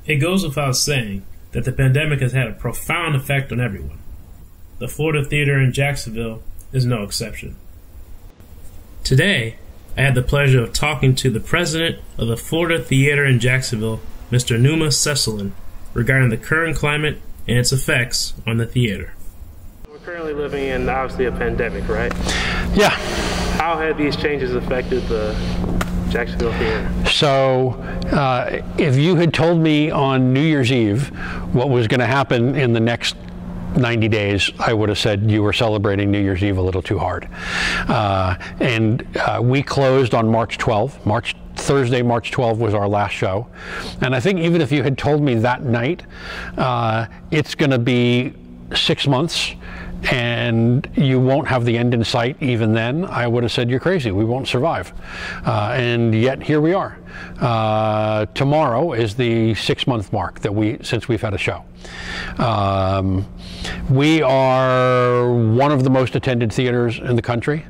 It goes without saying that the pandemic has had a profound effect on everyone. The Florida Theater in Jacksonville is no exception. Today, I had the pleasure of talking to the president of the Florida Theater in Jacksonville, Mr. Numa Saisselin, regarding the current climate and its effects on the theater. We're currently living in, obviously, a pandemic, right? Yeah. How have these changes affected the Jacksonville Theater? So, if you had told me on New Year's Eve what was going to happen in the next 90 days, I would have said you were celebrating New Year's Eve a little too hard. We closed on March 12th. Thursday, March 12th was our last show. And I think even if you had told me that night, it's going to be 6 months and you won't have the end in sight even then, I would have said you're crazy, we won't survive. And yet here we are. Tomorrow is the 6-month mark since we've had a show. We are one of the most attended theaters in the country.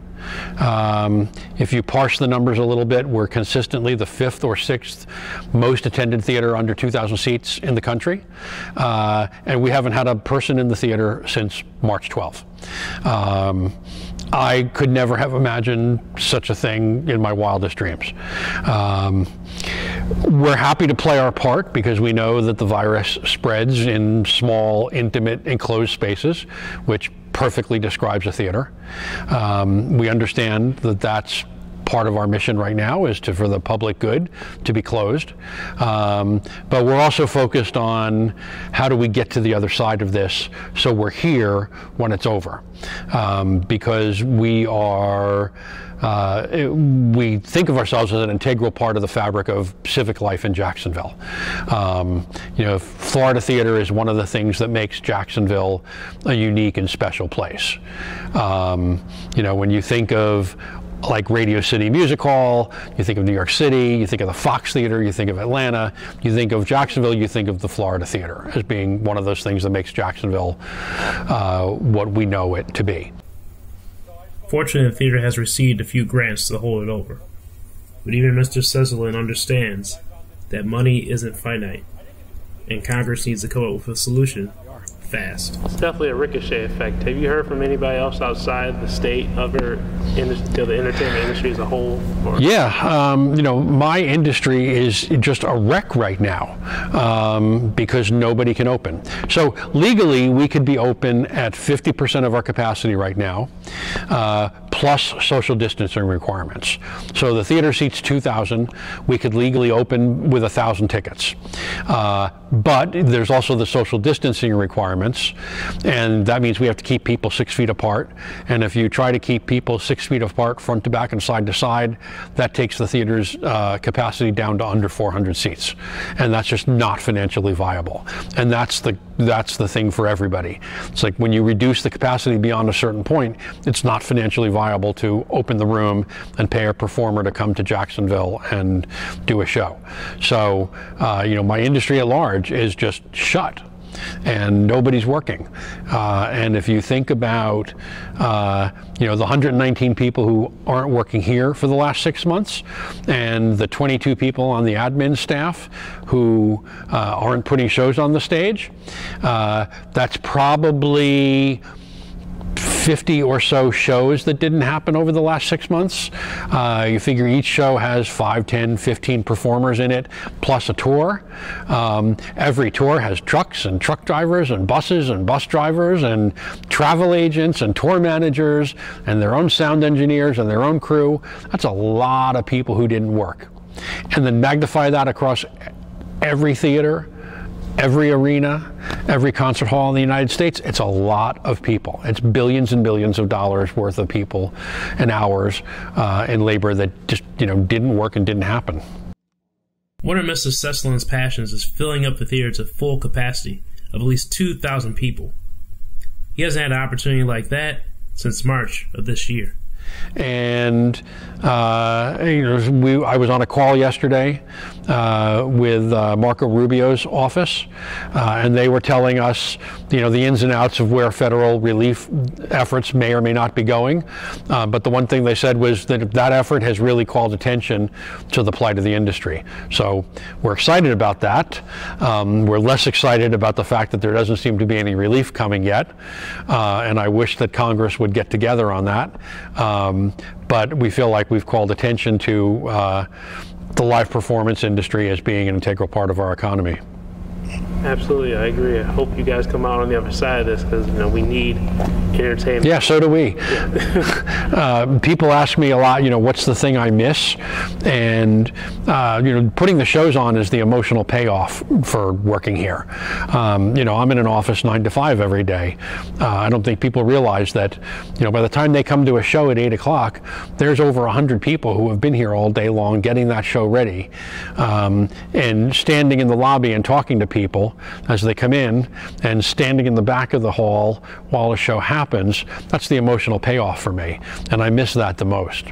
If you parse the numbers a little bit, we're consistently the 5th or 6th most attended theater under 2,000 seats in the country. And we haven't had a person in the theater since March 12th. I could never have imagined such a thing in my wildest dreams. We're happy to play our part because we know that the virus spreads in small, intimate, enclosed spaces, which perfectly describes a theater. We understand that that's part of our mission right now, is for the public good to be closed. But we're also focused on how do we get to the other side of this so we're here when it's over. Because we think of ourselves as an integral part of the fabric of civic life in Jacksonville. Florida Theater is one of the things that makes Jacksonville a unique and special place. When you think of like Radio City Music Hall, you think of New York City, you think of the Fox Theater, you think of Atlanta, you think of Jacksonville, you think of the Florida Theater as being one of those things that makes Jacksonville what we know it to be. Fortunately, the theater has received a few grants to hold it over. But even Mr. Saisselin understands that money isn't finite, and Congress needs to come up with a solution fast. It's definitely a ricochet effect. Have you heard from anybody else outside the state of the entertainment industry as a whole? Or? Yeah, my industry is just a wreck right now because nobody can open. So legally, we could be open at 50% of our capacity right now, plus social distancing requirements. So the theater seats 2,000. We could legally open with 1,000 tickets. But there's also the social distancing requirements, and that means we have to keep people 6 feet apart. And if you try to keep people 6 feet apart, front to back and side to side, that takes the theater's capacity down to under 400 seats. And that's just not financially viable. And that's the thing for everybody. It's like when you reduce the capacity beyond a certain point, it's not financially viable to open the room and pay a performer to come to Jacksonville and do a show. So, my industry at large is just shut and nobody's working. And if you think about, the 119 people who aren't working here for the last 6 months and the 22 people on the admin staff who aren't putting shows on the stage, that's probably 50 or so shows that didn't happen over the last 6 months. You figure each show has 5, 10, 15 performers in it, plus a tour. Every tour has trucks and truck drivers and buses and bus drivers and travel agents and tour managers and their own sound engineers and their own crew. That's a lot of people who didn't work. And then magnify that across every theater, every arena, every concert hall in the United States. It's a lot of people. It's billions and billions of dollars worth of people and hours and labor that just, didn't work and didn't happen. One of Mr. Saisselin's passions is filling up the theater to full capacity of at least 2,000 people. He hasn't had an opportunity like that since March of this year. And I was on a call yesterday with Marco Rubio's office, and they were telling us, the ins and outs of where federal relief efforts may or may not be going. But the one thing they said was that effort has really called attention to the plight of the industry. So we're excited about that. We're less excited about the fact that there doesn't seem to be any relief coming yet. And I wish that Congress would get together on that. But we feel like we've called attention to the live performance industry as being an integral part of our economy. Absolutely, I agree. I hope you guys come out on the other side of this, because we need entertainment. Yeah, so do we. Yeah. People ask me a lot, what's the thing I miss? And putting the shows on is the emotional payoff for working here. I'm in an office 9 to 5 every day. I don't think people realize that, by the time they come to a show at 8 o'clock, there's over 100 people who have been here all day long getting that show ready, and standing in the lobby and talking to people as they come in, and standing in the back of the hall while a show happens. That's the emotional payoff for me, and I miss that the most.